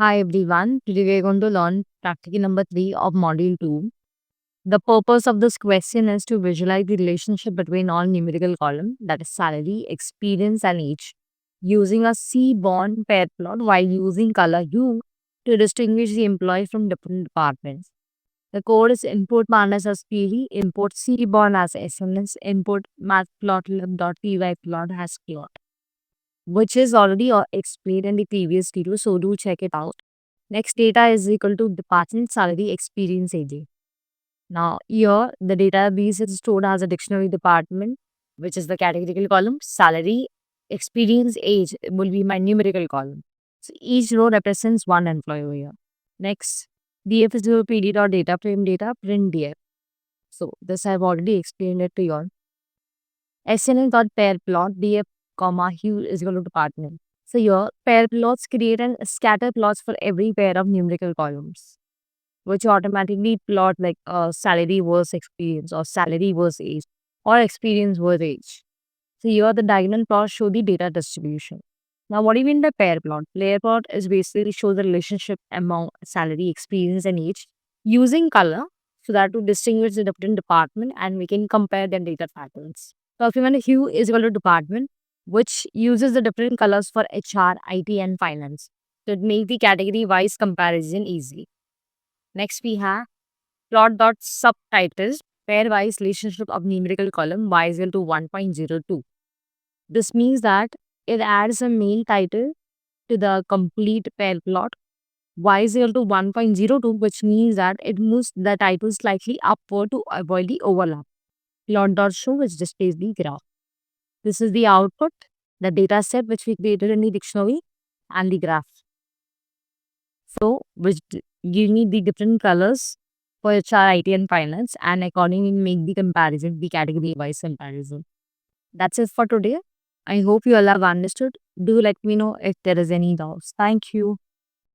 Hi everyone, today we are going to learn practical number 3 of module 2. The purpose of this question is to visualize the relationship between all numerical column, that is salary, experience and age, using a C-bond pair plot while using color hue to distinguish the employee from different departments. The code is input minus as PD, import C-bond as SNS, input matplotlib.py plot as plot, which is already explained in the previous video, so do check it out. Next, data is equal to department salary experience AJ. Now, here the database is stored as a dictionary department, which is the categorical column. Salary experience age will be my numerical column. So each row represents one employee over here. Next, DF is your PD dot data frame data print DF. So this I've already explained it to you all. SNL dot pair plot DF comma hue is equal to department. So here pair plots create and scatter plots for every pair of numerical columns, which automatically plot like salary versus experience or salary versus age or experience versus age. So here the diagonal plots show the data distribution. Now what do you mean by pair plot? Pair plot is basically shows the relationship among salary, experience and age using color so that to distinguish the different department and we can compare their data patterns. So if you want a hue is equal to department which uses the different colors for HR, IT and finance. So it makes the category wise comparison easy. Next, we have plot dot subtitles pairwise relationship of numerical column y is equal to 1.02. This means that it adds a main title to the complete pair plot y is equal to 1.02, which means that it moves the title slightly upward to avoid the overlap. Plot dot show, which displays the graph. This is the output, the data set which we created in the dictionary and the graph. So, which give me the different colors for HR, IT and finance and accordingly make the comparison, the category wise comparison. That's it for today. I hope you all have understood. Do let me know if there is any doubts. Thank you.